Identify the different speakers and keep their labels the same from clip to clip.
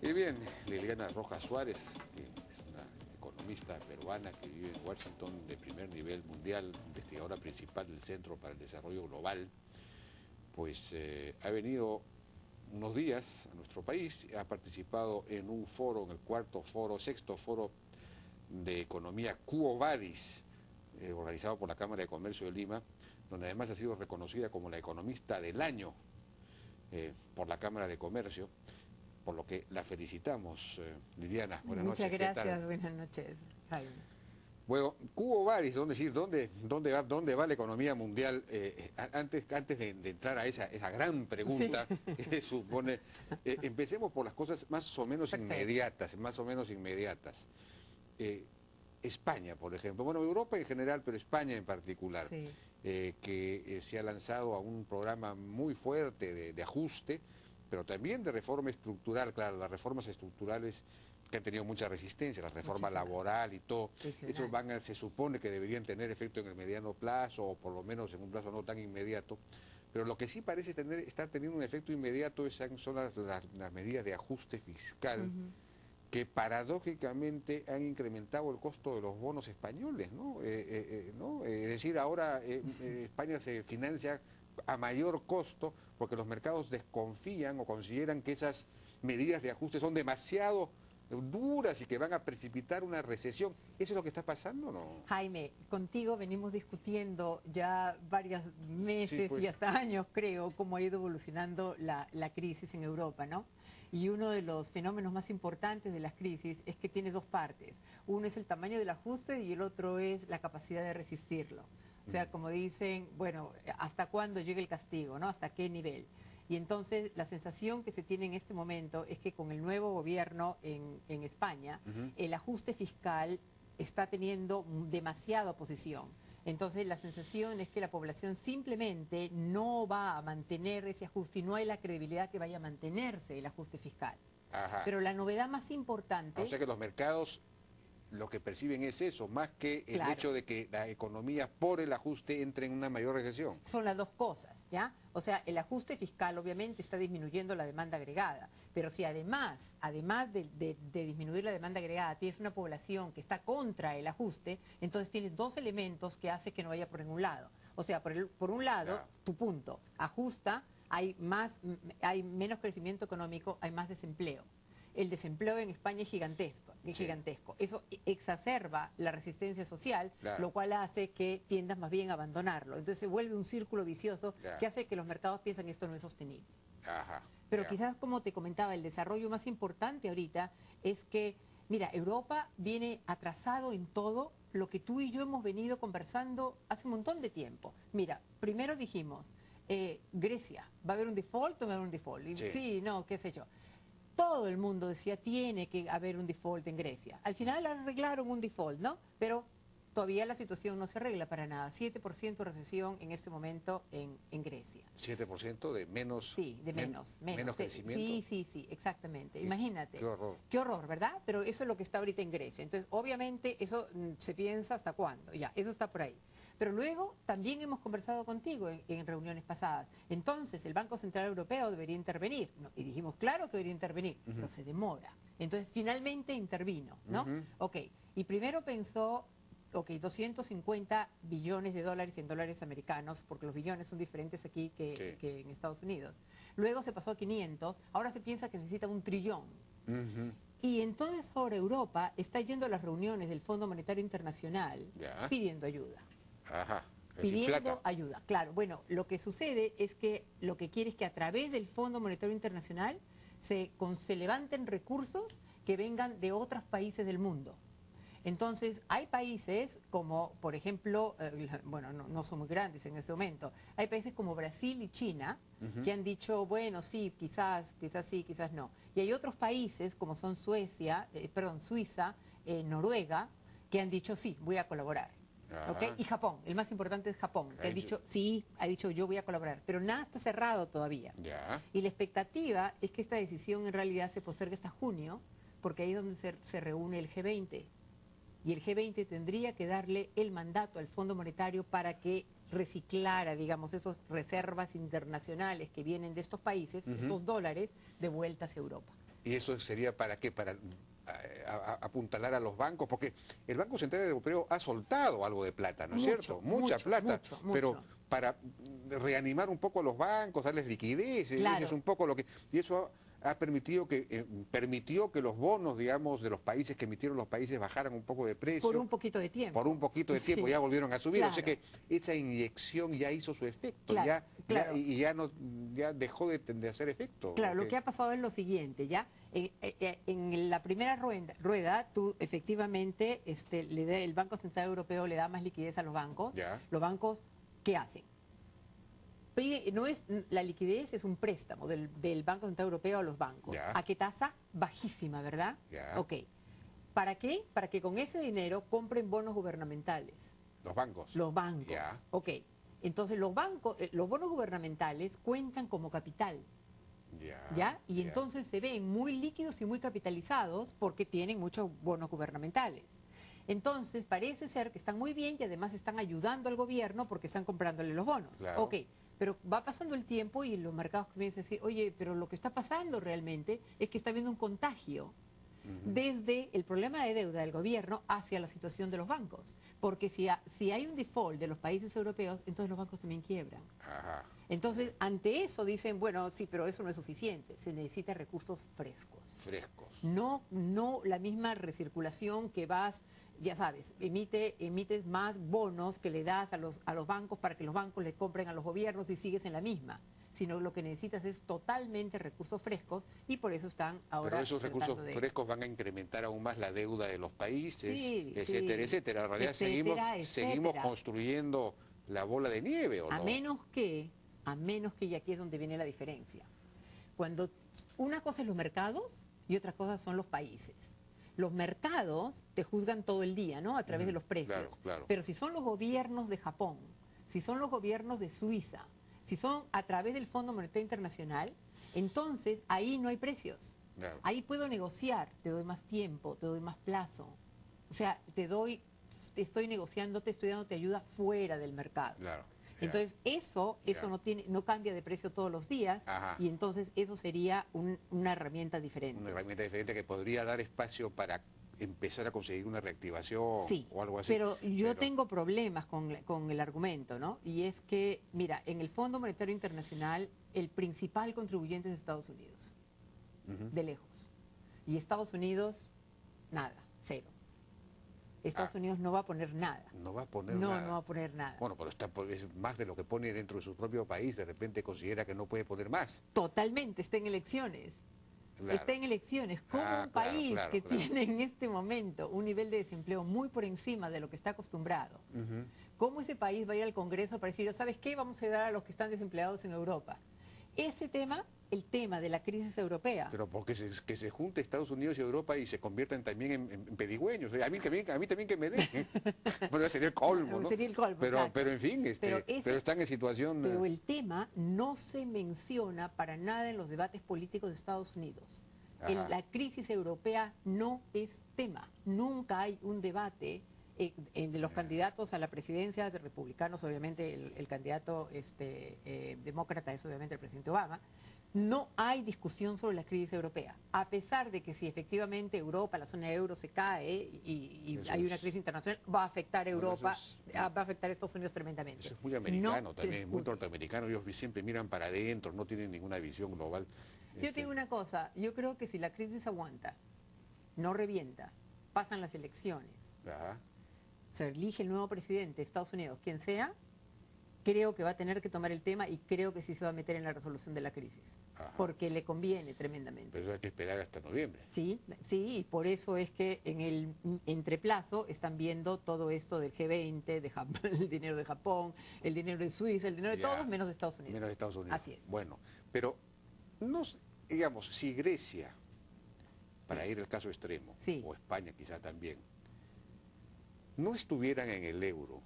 Speaker 1: Y bien, Liliana Rojas Suárez, que es una economista peruana que vive en Washington de primer nivel mundial, investigadora principal del Centro para el Desarrollo Global, pues ha venido unos días a nuestro país, ha participado en un foro, en el sexto foro de economía Quo Vadis, organizado por la Cámara de Comercio de Lima, donde además ha sido reconocida como la economista del año por la Cámara de Comercio, por lo que la felicitamos. Liliana, buenas noches.
Speaker 2: Muchas gracias, buenas noches, Jaime.
Speaker 1: Bueno, Quo Vadis, ¿dónde va la economía mundial? Antes de entrar a esa gran pregunta, sí, que supone, empecemos por las cosas más o menos inmediatas, España, por ejemplo, bueno, Europa en general, pero España en particular, sí, que se ha lanzado a un programa muy fuerte de ajuste, pero también de reforma estructural. Claro, las reformas estructurales que han tenido mucha resistencia, la reforma laboral y todo, eso se supone que deberían tener efecto en el mediano plazo, o por lo menos en un plazo no tan inmediato, pero lo que sí parece estar teniendo un efecto inmediato son las medidas de ajuste fiscal, que paradójicamente han incrementado el costo de los bonos españoles, ¿no? Es decir, ahora España se financia a mayor costo porque los mercados desconfían o consideran que esas medidas de ajuste son demasiado duras y que van a precipitar una recesión. ¿Eso es lo que está pasando o no?
Speaker 2: Jaime, contigo venimos discutiendo ya varios meses, sí, pues, y hasta años, creo, cómo ha ido evolucionando la crisis en Europa, ¿no? Y uno de los fenómenos más importantes de las crisis es que tiene dos partes. Uno es el tamaño del ajuste y el otro es la capacidad de resistirlo. O sea, como dicen, bueno, ¿hasta cuándo llega el castigo, no? ¿Hasta qué nivel? Y entonces la sensación que se tiene en este momento es que con el nuevo gobierno en España, el ajuste fiscal está teniendo demasiada oposición. Entonces la sensación es que la población simplemente no va a mantener ese ajuste y no hay la credibilidad que vaya a mantenerse el ajuste fiscal. Ajá. Pero la novedad más importante...
Speaker 1: O sea que los mercados lo que perciben es eso, más que el hecho de que la economía por el ajuste entre en una mayor recesión.
Speaker 2: Son las dos cosas, ¿ya? O sea, el ajuste fiscal obviamente está disminuyendo la demanda agregada, pero si además de disminuir la demanda agregada, tienes una población que está contra el ajuste, entonces tienes dos elementos que hacen que no vaya por ningún lado. O sea, por un lado, tu punto, ajusta, hay menos crecimiento económico, hay más desempleo. El desempleo en España es gigantesco. Eso exacerba la resistencia social, lo cual hace que tiendas más bien a abandonarlo. Entonces se vuelve un círculo vicioso que hace que los mercados piensen que esto no es sostenible. Pero quizás, como te comentaba, el desarrollo más importante ahorita es que, mira, Europa viene atrasado en todo lo que tú y yo hemos venido conversando hace un montón de tiempo. Mira, primero dijimos, Grecia, ¿va a haber un default o no va a haber un default? Y, sí, no, qué sé yo. Todo el mundo decía, tiene que haber un default en Grecia. Al final arreglaron un default, ¿no? Pero todavía la situación no se arregla para nada. 7% de recesión en este momento en Grecia.
Speaker 1: ¿7% de menos?
Speaker 2: Sí, de menos
Speaker 1: crecimiento.
Speaker 2: Sí, exactamente. Sí. Imagínate.
Speaker 1: Qué horror.
Speaker 2: Qué horror, ¿verdad? Pero eso es lo que está ahorita en Grecia. Entonces, obviamente, eso se piensa hasta cuándo. Ya, eso está por ahí. Pero luego también hemos conversado contigo en reuniones pasadas. Entonces, el Banco Central Europeo debería intervenir. ¿No? Y dijimos, claro que debería intervenir, pero se demora. Entonces, finalmente intervino, ¿no? Ok, y primero pensó, 250 billones de dólares en dólares americanos, porque los billones son diferentes aquí que en Estados Unidos. Luego se pasó a 500, ahora se piensa que necesita 1 trillón. Y entonces ahora Europa está yendo a las reuniones del Fondo Monetario Internacional pidiendo ayuda. Pidiendo ayuda. Claro, bueno, lo que sucede es que lo que quiere es que a través del Fondo Monetario Internacional se levanten recursos que vengan de otros países del mundo. Entonces, hay países como, por ejemplo, bueno, no son muy grandes en este momento, hay países como Brasil y China que han dicho, bueno, sí, quizás sí, quizás no. Y hay otros países como son Suiza, Noruega, que han dicho, sí, voy a colaborar. ¿Okay? Y Japón, el más importante es Japón, que ha dicho yo voy a colaborar, pero nada está cerrado todavía. Y la expectativa es que esta decisión en realidad se postergue hasta junio, porque ahí es donde se reúne el G20. Y el G20 tendría que darle el mandato al Fondo Monetario para que reciclara, digamos, esas reservas internacionales que vienen de estos países, estos dólares, de vuelta hacia Europa.
Speaker 1: ¿Y eso sería para qué? Para apuntalar a los bancos, porque el Banco Central Europeo ha soltado algo de plata, ¿no es cierto? Mucha plata, pero para reanimar un poco a los bancos, darles liquidez,
Speaker 2: claro.
Speaker 1: Eso es un poco lo que... Y eso ha permitido permitió que los bonos, digamos, de los países que emitieron los países bajaran un poco de precio.
Speaker 2: Por un poquito de tiempo.
Speaker 1: Por un poquito de tiempo, ya volvieron a subir.
Speaker 2: Claro.
Speaker 1: O sea que esa inyección ya hizo su efecto,
Speaker 2: claro.
Speaker 1: ya dejó de hacer efecto.
Speaker 2: Claro, lo que ha pasado es lo siguiente, ya en la primera rueda, tú efectivamente, el Banco Central Europeo le da más liquidez a los bancos.
Speaker 1: Ya.
Speaker 2: Los bancos, ¿qué hacen? La liquidez es un préstamo del Banco Central Europeo a los bancos.
Speaker 1: Ya.
Speaker 2: ¿A qué tasa? Bajísima, ¿verdad?
Speaker 1: Ya.
Speaker 2: Ok. ¿Para qué? Para que con ese dinero compren bonos gubernamentales.
Speaker 1: Los bancos.
Speaker 2: Los bancos.
Speaker 1: Ya.
Speaker 2: Ok. Entonces los bonos gubernamentales cuentan como capital. ¿Ya? Y entonces se ven muy líquidos y muy capitalizados porque tienen muchos bonos gubernamentales. Entonces parece ser que están muy bien y además están ayudando al gobierno porque están comprándole los bonos.
Speaker 1: Claro.
Speaker 2: Ok, pero va pasando el tiempo y los mercados comienzan a decir, oye, pero lo que está pasando realmente es que está habiendo un contagio desde el problema de deuda del gobierno hacia la situación de los bancos. Porque si hay un default de los países europeos, entonces los bancos también quiebran.
Speaker 1: Ajá.
Speaker 2: Entonces, ante eso dicen, bueno, sí, pero eso no es suficiente, se necesitan recursos frescos.
Speaker 1: Frescos.
Speaker 2: No la misma recirculación que vas, ya sabes, emites más bonos que le das a los bancos para que los bancos le compren a los gobiernos y sigues en la misma, sino lo que necesitas es totalmente recursos frescos y por eso están ahora...
Speaker 1: Pero esos recursos frescos van a incrementar aún más la deuda de los países,
Speaker 2: sí,
Speaker 1: etcétera,
Speaker 2: sí,
Speaker 1: etcétera. En realidad seguimos construyendo la bola de nieve, ¿o no?
Speaker 2: A menos que, y aquí es donde viene la diferencia, cuando una cosa es los mercados y otra cosa son los países. Los mercados te juzgan todo el día, ¿no? A través de los precios.
Speaker 1: Claro, claro.
Speaker 2: Pero si son los gobiernos de Japón, si son los gobiernos de Suiza, si son a través del Fondo Monetario Internacional, entonces ahí no hay precios.
Speaker 1: Claro.
Speaker 2: Ahí puedo negociar, te doy más tiempo, te doy más plazo. O sea, estoy negociándote, estoy dándote ayuda fuera del mercado.
Speaker 1: Claro.
Speaker 2: Entonces eso no cambia de precio todos los días.
Speaker 1: Ajá.
Speaker 2: Y entonces eso sería una herramienta diferente.
Speaker 1: Una herramienta diferente que podría dar espacio para empezar a conseguir una reactivación o algo así.
Speaker 2: Pero yo tengo problemas con el argumento, ¿no? Y es que, mira, en el Fondo Monetario Internacional el principal contribuyente es Estados Unidos, de lejos. Y Estados Unidos, nada, cero. Estados Unidos no va a poner nada.
Speaker 1: No va a poner nada.
Speaker 2: No va a poner nada.
Speaker 1: Bueno, pero es más de lo que pone dentro de su propio país. De repente considera que no puede poner más.
Speaker 2: Totalmente, está en elecciones. Claro. Está en elecciones. Como un país que tiene en este momento un nivel de desempleo muy por encima de lo que está acostumbrado, ¿cómo ese país va a ir al Congreso para decir, ¿sabes qué? Vamos a ayudar a los que están desempleados en Europa? Ese tema, el tema de la crisis europea.
Speaker 1: Pero porque que se junte Estados Unidos y Europa y se conviertan también en pedigüeños. A mí también que me den. Bueno, sería el colmo, ¿no?
Speaker 2: Sería el colmo,
Speaker 1: pero en fin, pero están en situación...
Speaker 2: Pero el tema no se menciona para nada en los debates políticos de Estados Unidos. La crisis europea no es tema. Nunca hay un debate de los candidatos a la presidencia, de republicanos, obviamente el candidato demócrata es obviamente el presidente Obama. No hay discusión sobre la crisis europea, a pesar de que si efectivamente Europa, la zona euro se cae y hay una crisis internacional, va a afectar a Europa, va a afectar a Estados Unidos tremendamente.
Speaker 1: Eso es muy americano también, muy norteamericano, ellos siempre miran para adentro, no tienen ninguna visión global.
Speaker 2: Yo te digo una cosa, yo creo que si la crisis aguanta, no revienta, pasan las elecciones, se elige el nuevo presidente de Estados Unidos, quien sea, creo que va a tener que tomar el tema y creo que sí se va a meter en la resolución de la crisis. Porque le conviene tremendamente.
Speaker 1: Pero eso hay que esperar hasta noviembre.
Speaker 2: Sí, y por eso es que en el entreplazo están viendo todo esto del G20, el dinero de Japón, el dinero de Suiza, el dinero de todos, menos de Estados Unidos.
Speaker 1: Menos de Estados Unidos.
Speaker 2: Así es.
Speaker 1: Bueno, pero, digamos, si Grecia, para ir al caso extremo, o España quizá también, no estuvieran en el euro,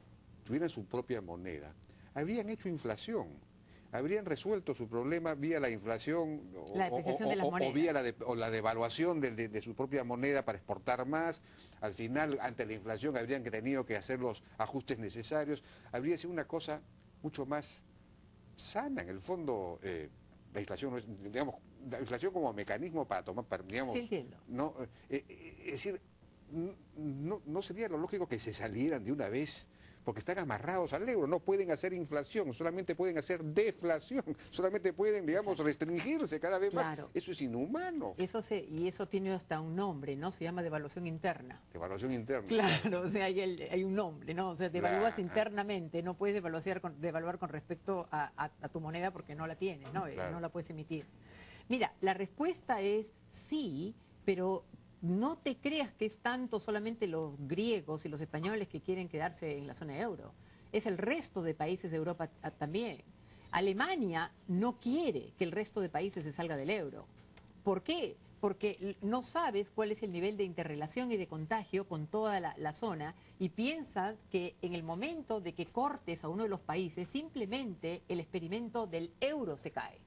Speaker 1: tuvieran su propia moneda, habrían hecho inflación, habrían resuelto su problema vía la inflación o vía la devaluación de su propia moneda para exportar más. Al final, ante la inflación, habrían tenido que hacer los ajustes necesarios. Habría sido una cosa mucho más sana, en el fondo, la inflación no es, digamos, la inflación como mecanismo para tomar, digamos,
Speaker 2: sí, entiendo.
Speaker 1: No, es decir, no sería lo lógico que se salieran de una vez, porque están amarrados al euro, no pueden hacer inflación, solamente pueden hacer deflación, solamente pueden, digamos, restringirse cada vez más. Eso es inhumano.
Speaker 2: Y eso tiene hasta un nombre, ¿no? Se llama devaluación interna.
Speaker 1: Devaluación interna.
Speaker 2: Claro, o sea, hay un nombre, ¿no? O sea, devalúas internamente, no puedes devaluar con respecto a tu moneda porque no la tienes, ¿no? No la puedes emitir. Mira, la respuesta es sí, pero no te creas que es tanto solamente los griegos y los españoles que quieren quedarse en la zona euro. Es el resto de países de Europa también. Alemania no quiere que el resto de países se salga del euro. ¿Por qué? Porque no sabes cuál es el nivel de interrelación y de contagio con toda la zona y piensas que en el momento de que cortes a uno de los países, simplemente el experimento del euro se cae.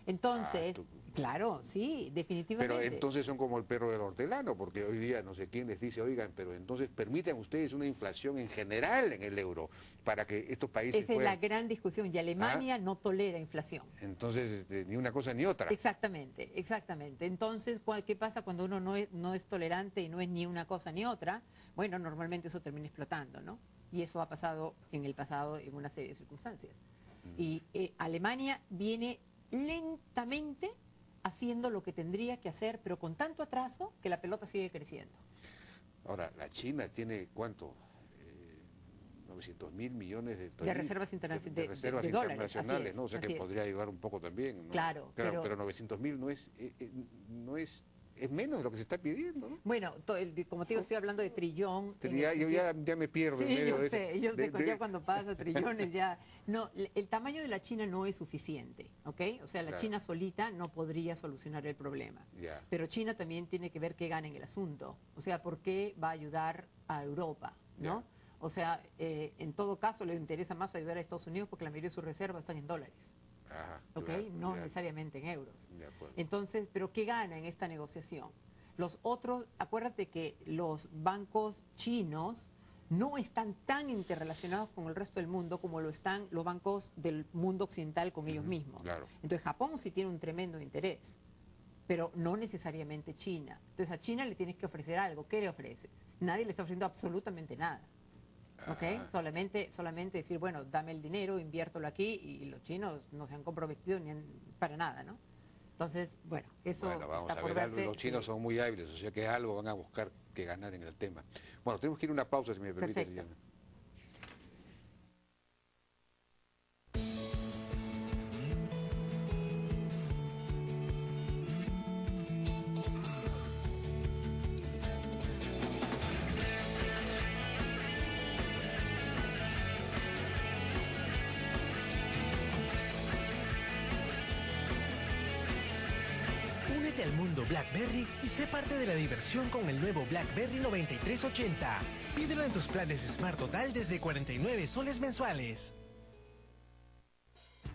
Speaker 2: Entonces, claro, sí, definitivamente.
Speaker 1: Pero entonces son como el perro del hortelano, porque hoy día no sé quién les dice, oigan, pero entonces permitan ustedes una inflación en general en el euro, para que estos países
Speaker 2: Esa es la gran discusión, y Alemania no tolera inflación.
Speaker 1: Entonces, ni una cosa ni otra.
Speaker 2: Exactamente, exactamente. Entonces, ¿qué pasa cuando uno no es tolerante y no es ni una cosa ni otra? Bueno, normalmente eso termina explotando, ¿no? Y eso ha pasado en el pasado en una serie de circunstancias. Y Alemania viene lentamente haciendo lo que tendría que hacer, pero con tanto atraso que la pelota sigue creciendo.
Speaker 1: Ahora, la China tiene, ¿cuánto? 900.000 millones
Speaker 2: de reservas internacionales,
Speaker 1: de
Speaker 2: dólares,
Speaker 1: internacionales, ¿no? O sea que podría ayudar un poco también, ¿no?
Speaker 2: Claro,
Speaker 1: pero 900.000 no es menos de lo que se está pidiendo, ¿no?
Speaker 2: Bueno, como te digo, estoy hablando de trillón.
Speaker 1: Yo ya me pierdo en medio de eso.
Speaker 2: Yo sé, ya cuando pasa trillones ya... No, el tamaño de la China no es suficiente, ¿ok? O sea, la China solita no podría solucionar el problema. Pero China también tiene que ver qué gana en el asunto. O sea, ¿por qué va a ayudar a Europa, no? O sea, en todo caso le interesa más ayudar a Estados Unidos porque la mayoría de sus reservas están en dólares.
Speaker 1: Ajá,
Speaker 2: no necesariamente en euros. Entonces, ¿pero qué gana en esta negociación? Los otros, acuérdate que los bancos chinos no están tan interrelacionados con el resto del mundo como lo están los bancos del mundo occidental con ellos mismos. Entonces, Japón sí tiene un tremendo interés, pero no necesariamente China. Entonces, a China le tienes que ofrecer algo. ¿Qué le ofreces? Nadie le está ofreciendo absolutamente nada. ¿Ok? Solamente decir, bueno, dame el dinero, inviértelo aquí, y los chinos no se han comprometido para nada, ¿no? Entonces, bueno, eso
Speaker 1: vamos
Speaker 2: está
Speaker 1: a
Speaker 2: por
Speaker 1: ver,
Speaker 2: verse.
Speaker 1: los chinos son muy hábiles, o sea que algo van a buscar que ganar en el tema. Bueno, tenemos que ir a una pausa, si me permite, Liliana.
Speaker 3: Al mundo BlackBerry y sé parte de la diversión con el nuevo BlackBerry 9380. Pídelo en tus planes Smart Total desde 49 soles mensuales.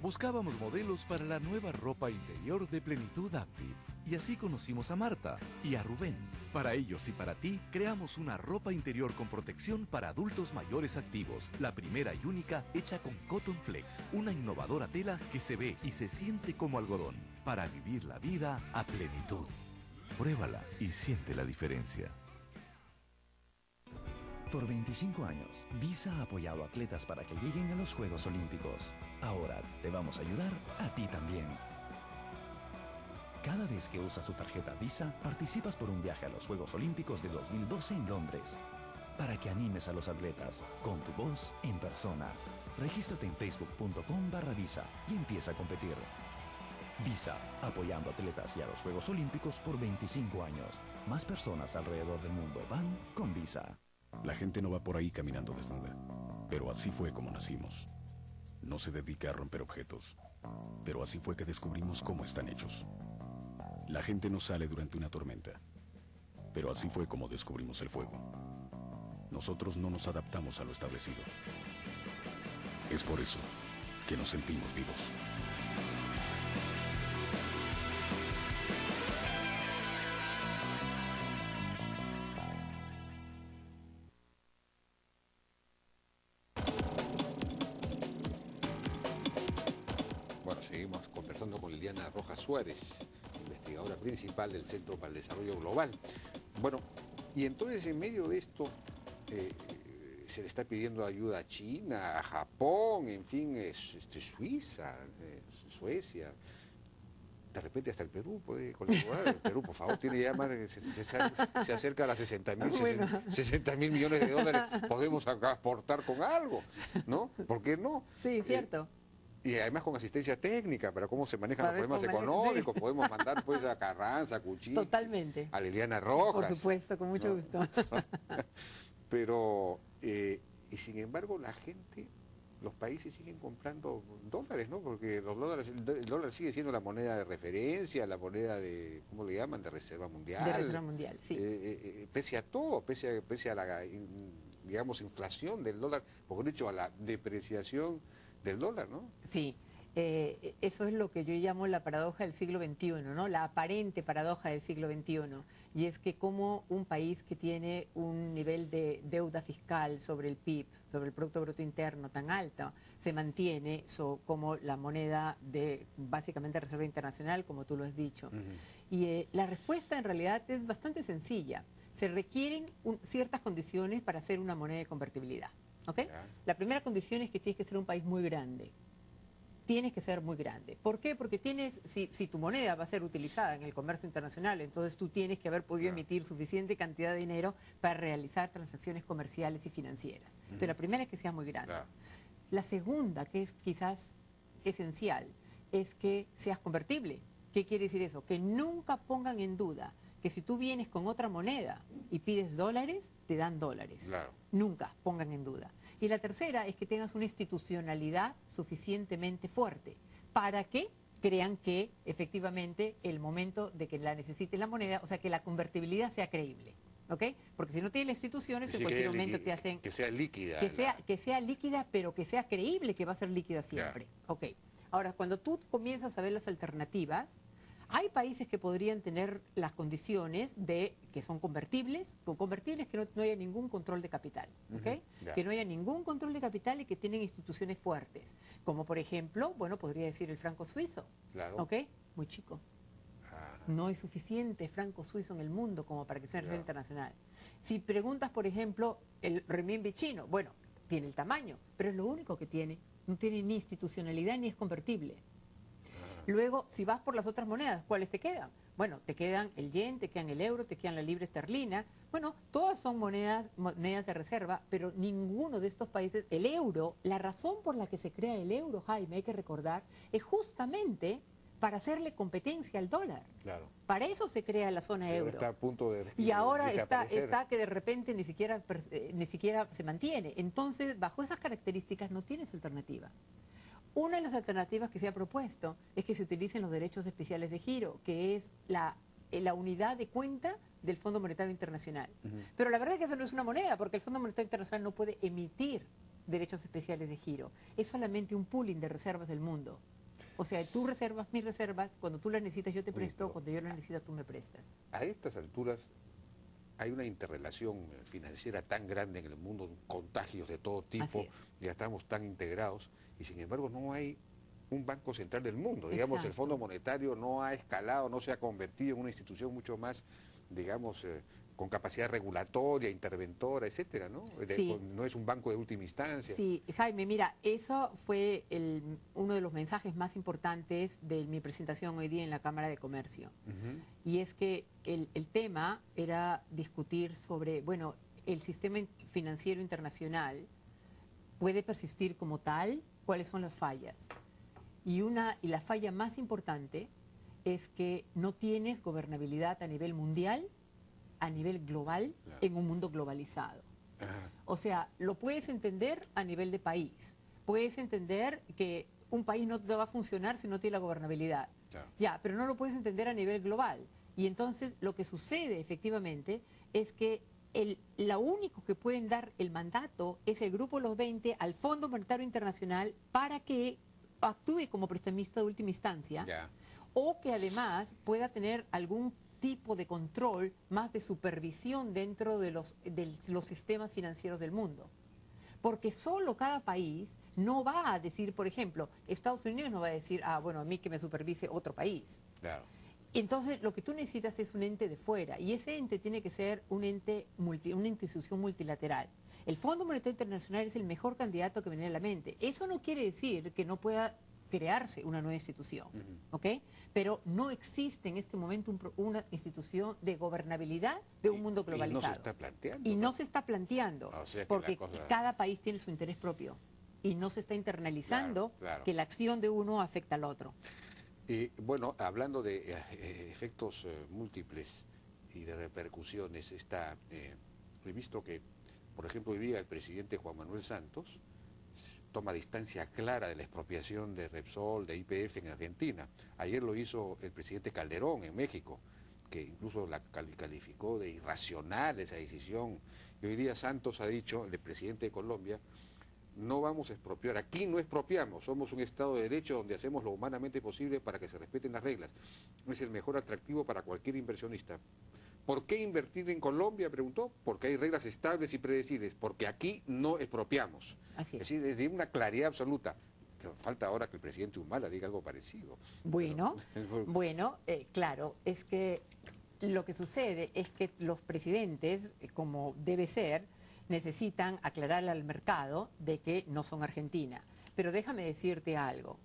Speaker 4: Buscábamos modelos para la nueva ropa interior de Plenitud Active. Y así conocimos a Marta y a Rubén. Para ellos y para ti, creamos una ropa interior con protección para adultos mayores activos. La primera y única hecha con Cotton Flex, una innovadora tela que se ve y se siente como algodón. Para vivir la vida a plenitud. Pruébala y siente la diferencia.
Speaker 5: Por 25 años, Visa ha apoyado a atletas para que lleguen a los Juegos Olímpicos. Ahora te vamos a ayudar a ti también. Cada vez que usas tu tarjeta Visa, participas por un viaje a los Juegos Olímpicos de 2012 en Londres. Para que animes a los atletas, con tu voz en persona. Regístrate en facebook.com/Visa y empieza a competir. Visa, apoyando a atletas y a los Juegos Olímpicos por 25 años. Más personas alrededor del mundo van con Visa.
Speaker 6: La gente no va por ahí caminando desnuda, pero así fue como nacimos. No se dedica a romper objetos, pero así fue que descubrimos cómo están hechos. La gente no sale durante una tormenta, pero así fue como descubrimos el fuego. Nosotros no nos adaptamos a lo establecido. Es por eso que nos sentimos vivos.
Speaker 1: Suárez, investigadora principal del Centro para el Desarrollo Global. Bueno, y entonces en medio de esto se le está pidiendo ayuda a China, a Japón, en fin, Suiza, Suecia. De repente hasta el Perú puede colaborar. El Perú, por favor, tiene ya más de, se acerca a las 60.000 millones de dólares. Podemos acá aportar con algo, ¿no? ¿Por qué no?
Speaker 2: Sí, cierto.
Speaker 1: Y además con asistencia técnica para cómo se manejan los problemas económicos. Sí. Podemos mandar pues a Carranza, a Cuchillo.
Speaker 2: Totalmente.
Speaker 1: A Liliana Rojas.
Speaker 2: Por supuesto, con mucho gusto.
Speaker 1: Pero, y sin embargo la gente... Los países siguen comprando dólares, ¿no? Porque los dólares, el dólar sigue siendo la moneda de referencia, la moneda de, ¿cómo le llaman? De reserva mundial.
Speaker 2: De reserva mundial, sí.
Speaker 1: Pese a todo, pese a la, digamos, inflación del dólar, mejor dicho, a la depreciación del dólar, ¿no?
Speaker 2: Sí. Eso es lo que yo llamo la paradoja del siglo XXI, ¿no? La aparente paradoja del siglo XXI. Y es que como un país que tiene un nivel de deuda fiscal sobre el PIB, sobre el Producto Bruto Interno tan alto, se mantiene como la moneda de básicamente reserva internacional, como tú lo has dicho. Y la respuesta en realidad es bastante sencilla. Se requieren ciertas condiciones para hacer una moneda de convertibilidad, ¿ok? La primera condición es que tienes que ser un país muy grande. Tienes que ser muy grande. ¿Por qué? Porque si tu moneda va a ser utilizada en el comercio internacional, entonces tú tienes que haber podido emitir suficiente cantidad de dinero para realizar transacciones comerciales y financieras. Entonces la primera es que seas muy grande. La segunda, que es quizás esencial, es que seas convertible. ¿Qué quiere decir eso? Que nunca pongan en duda que si tú vienes con otra moneda y pides dólares, te dan dólares. Nunca pongan en duda. Y la tercera es que tengas una institucionalidad suficientemente fuerte para que crean que efectivamente el momento de que la necesites la moneda, o sea, que la convertibilidad sea creíble, ¿ok? Porque si no tienes las instituciones, en cualquier momento te hacen...
Speaker 1: Que sea líquida.
Speaker 2: Que sea líquida, pero que sea creíble que va a ser líquida siempre. Ok. Ahora, cuando tú comienzas a ver las alternativas, hay países que podrían tener las condiciones de que son convertibles, que no haya ningún control de capital, ¿ok? Que no haya ningún control de capital y que tienen instituciones fuertes, como por ejemplo, bueno, podría decir el franco suizo, ¿ok? Muy chico. No hay suficiente franco suizo en el mundo como para que sea una red internacional. Si preguntas, por ejemplo, el renminbi chino, bueno, tiene el tamaño, pero es lo único que tiene. No tiene ni institucionalidad ni es convertible. Luego, si vas por las otras monedas, ¿cuáles te quedan? Bueno, te quedan el yen, te quedan el euro, te quedan la libra esterlina. Bueno, todas son monedas de reserva, pero ninguno de estos países, el euro, la razón por la que se crea el euro, Jaime, hay que recordar, es justamente para hacerle competencia al dólar. Claro. Para eso se crea la zona euro.
Speaker 1: Está a punto de
Speaker 2: y ahora está que de repente ni siquiera se mantiene. Entonces, bajo esas características no tienes alternativa. Una de las alternativas que se ha propuesto es que se utilicen los derechos especiales de giro, que es la unidad de cuenta del Fondo Monetario Internacional. Pero la verdad es que eso no es una moneda, porque el Fondo Monetario Internacional no puede emitir derechos especiales de giro. Es solamente un pooling de reservas del mundo. O sea, tú reservas, mis reservas, cuando tú las necesitas yo te presto, cuando yo las necesito tú me prestas.
Speaker 1: A estas alturas hay una interrelación financiera tan grande en el mundo, contagios de todo tipo, ya estamos tan integrados, y sin embargo no hay un banco central del mundo. Digamos, el Fondo Monetario no ha escalado, no se ha convertido en una institución mucho más, digamos, con capacidad regulatoria, interventora, etcétera, ¿no? No es un banco de última instancia.
Speaker 2: Sí, Jaime, mira, eso fue uno de los mensajes más importantes de mi presentación hoy día en la Cámara de Comercio. Y es que el tema era discutir sobre, bueno, el sistema financiero internacional puede persistir como tal, cuáles son las fallas. Y la falla más importante es que no tienes gobernabilidad a nivel mundial, a nivel global, en un mundo globalizado. O sea, lo puedes entender a nivel de país. Puedes entender que un país no va a funcionar si no tiene la gobernabilidad. Ya, pero no lo puedes entender a nivel global. Y entonces lo que sucede efectivamente es que lo único que pueden dar el mandato es el Grupo de los 20 al Fondo Monetario Internacional para que actúe como prestamista de última instancia, o que además pueda tener algún tipo de control, más de supervisión dentro de los sistemas financieros del mundo. porque solo cada país no va a decir, por ejemplo, Estados Unidos no va a decir, ah, bueno, a mí que me supervise otro país.
Speaker 1: Claro.
Speaker 2: Entonces, lo que tú necesitas es un ente de fuera, y ese ente tiene que ser un ente una institución multilateral. El Fondo Monetario Internacional es el mejor candidato que me viene a la mente. Eso no quiere decir que no pueda crearse una nueva institución, ¿ok? Pero no existe en este momento una institución de gobernabilidad de un mundo globalizado.
Speaker 1: Y no se está planteando.
Speaker 2: Y no se está planteando,
Speaker 1: O sea que
Speaker 2: porque
Speaker 1: cosa...
Speaker 2: cada país tiene su interés propio y no se está internalizando
Speaker 1: claro.
Speaker 2: que la acción de uno afecta al otro.
Speaker 1: Bueno, hablando de efectos múltiples y de repercusiones, está previsto que, por ejemplo, hoy día el presidente Juan Manuel Santos toma distancia clara de la expropiación de Repsol, de YPF en Argentina. Ayer lo hizo el presidente Calderón en México, que incluso la calificó de irracional esa decisión. Y hoy día Santos ha dicho, el presidente de Colombia, no vamos a expropiar, aquí no expropiamos, somos un Estado de Derecho donde hacemos lo humanamente posible para que se respeten las reglas. Es el mejor atractivo para cualquier inversionista. ¿Por qué invertir en Colombia? Preguntó. Porque hay reglas estables y predecibles, porque aquí no expropiamos.
Speaker 2: Así es.
Speaker 1: Es decir, de una claridad absoluta. Pero falta ahora que el presidente Humala diga algo parecido.
Speaker 2: Bueno,
Speaker 1: Pero...
Speaker 2: bueno, claro, es que lo que sucede es que los presidentes, como debe ser, necesitan aclararle al mercado de que no son Argentina. Pero déjame decirte algo.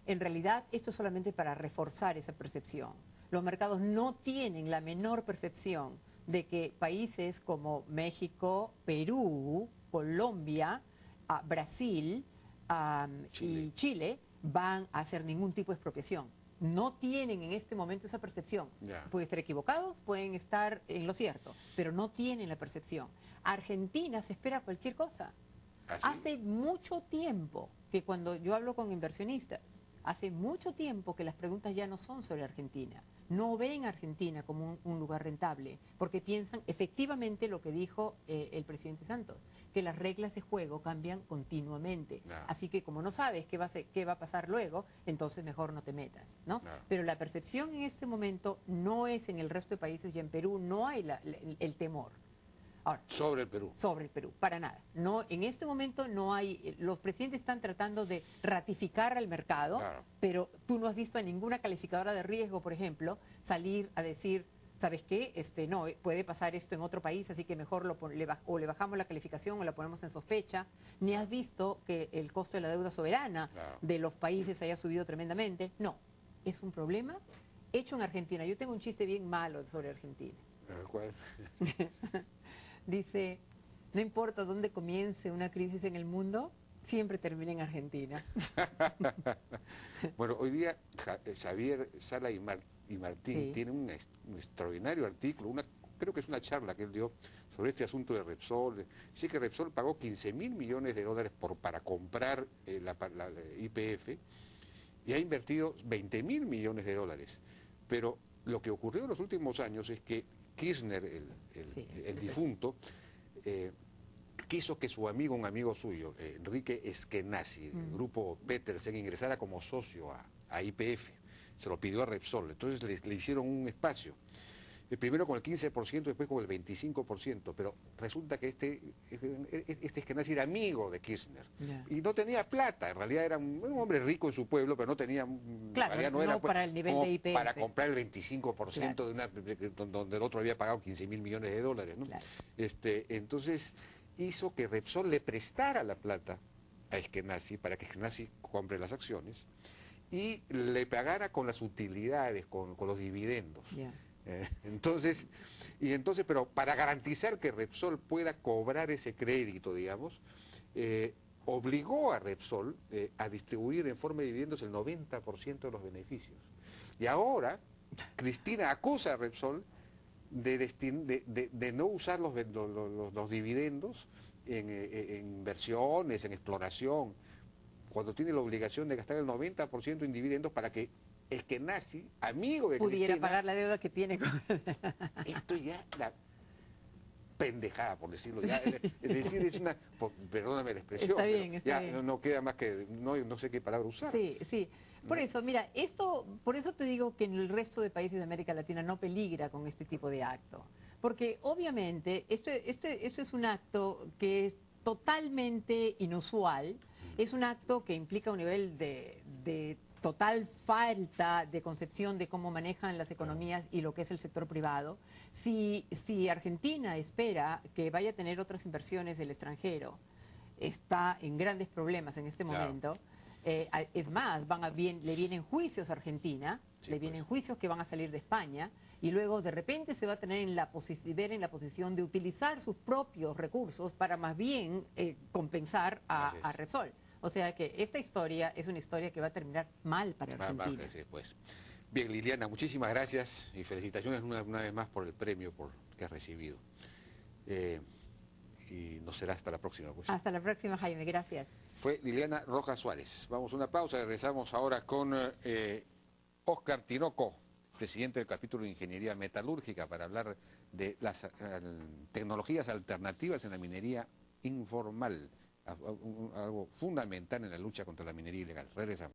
Speaker 2: En realidad, esto es solamente para reforzar esa percepción. Los mercados no tienen la menor percepción de que países como México, Perú, Colombia, Brasil y Chile van a hacer ningún tipo de expropiación. No tienen en este momento esa percepción. Pueden estar equivocados, pueden estar en lo cierto, pero no tienen la percepción. Argentina se espera cualquier cosa.
Speaker 1: ¿Ah, sí?
Speaker 2: Hace mucho tiempo que cuando yo hablo con inversionistas, hace mucho tiempo que las preguntas ya no son sobre Argentina. No ven a Argentina como un lugar rentable, porque piensan efectivamente lo que dijo el presidente Santos, que las reglas de juego cambian continuamente. Así que como no sabes qué va a pasar luego, entonces mejor no te metas, ¿no? Pero la percepción en este momento no es en el resto de países, y en Perú no hay el temor. Ahora,
Speaker 1: sobre el Perú.
Speaker 2: Sobre el Perú, para nada. No, en este momento no hay, los presidentes están tratando de ratificar al mercado, pero tú no has visto a ninguna calificadora de riesgo, por ejemplo, salir a decir, ¿sabes qué? No, puede pasar esto en otro país, así que mejor le bajamos la calificación o la ponemos en sospecha. Ni has visto que el costo de la deuda soberana de los países haya subido tremendamente. No, es un problema hecho en Argentina. Yo tengo un chiste bien malo sobre Argentina.
Speaker 1: ¿Cuál?
Speaker 2: Dice, no importa dónde comience una crisis en el mundo, siempre termina en Argentina.
Speaker 1: Bueno, hoy día Xavier Sala y Martín tienen un extraordinario artículo, creo que es una charla que él dio sobre este asunto de Repsol. Dice que Repsol pagó 15.000 millones de dólares para comprar la YPF y ha invertido 20.000 millones de dólares. Pero lo que ocurrió en los últimos años es que Kirchner, el difunto, quiso que su amigo, un amigo suyo, Enrique Eskenazi, del grupo Petersen, ingresara como socio a YPF. Se lo pidió a Repsol, entonces le hicieron un espacio. Primero con el 15%, después con el 25%, pero resulta que este Eskenazi era amigo de Kirchner y no tenía plata. En realidad era un hombre rico en su pueblo, pero no tenía,
Speaker 2: claro, no era para el nivel de YPF,
Speaker 1: para comprar el 25% donde el otro había pagado 15.000 millones de dólares, ¿no? Entonces hizo que Repsol le prestara la plata a Eskenazi para que Eskenazi compre las acciones y le pagara con las utilidades, con los dividendos. Entonces, pero para garantizar que Repsol pueda cobrar ese crédito, digamos, obligó a Repsol a distribuir en forma de dividendos el 90% de los beneficios. Y ahora, Cristina acusa a Repsol de no usar los dividendos en inversiones, en exploración, cuando tiene la obligación de gastar el 90% en dividendos para que Eskenazi, amigo de
Speaker 2: pudiera
Speaker 1: Cristina,
Speaker 2: pagar la deuda que tiene con...
Speaker 1: Esto ya la pendejada, por decirlo ya, es decir, es una, perdóname la expresión,
Speaker 2: está bien.
Speaker 1: No queda más que, no sé qué palabra usar.
Speaker 2: Sí, por eso, mira, por eso te digo que en el resto de países de América Latina no peligra con este tipo de acto, porque obviamente esto es un acto que es totalmente inusual, es un acto que implica un nivel de total falta de concepción de cómo manejan las economías y lo que es el sector privado. Si Argentina espera que vaya a tener otras inversiones del extranjero, está en grandes problemas en este momento. Es más, le vienen juicios a Argentina,
Speaker 1: Sí,
Speaker 2: le vienen
Speaker 1: pues.
Speaker 2: juicios que van a salir de España, y luego de repente se va a tener ver en la posición de utilizar sus propios recursos para más bien compensar a Repsol. O sea que esta historia es una historia que va a terminar mal para Argentina.
Speaker 1: Sí, pues. Bien, Liliana, muchísimas gracias y felicitaciones una vez más por el premio que has recibido. Y nos será hasta la próxima, pues.
Speaker 2: Hasta la próxima, Jaime. Gracias.
Speaker 1: Fue Liliana Rojas Suárez. Vamos a una pausa y regresamos ahora con Óscar Tinoco, presidente del capítulo de Ingeniería Metalúrgica, para hablar de las tecnologías alternativas en la minería informal, algo fundamental en la lucha contra la minería ilegal. Regresamos.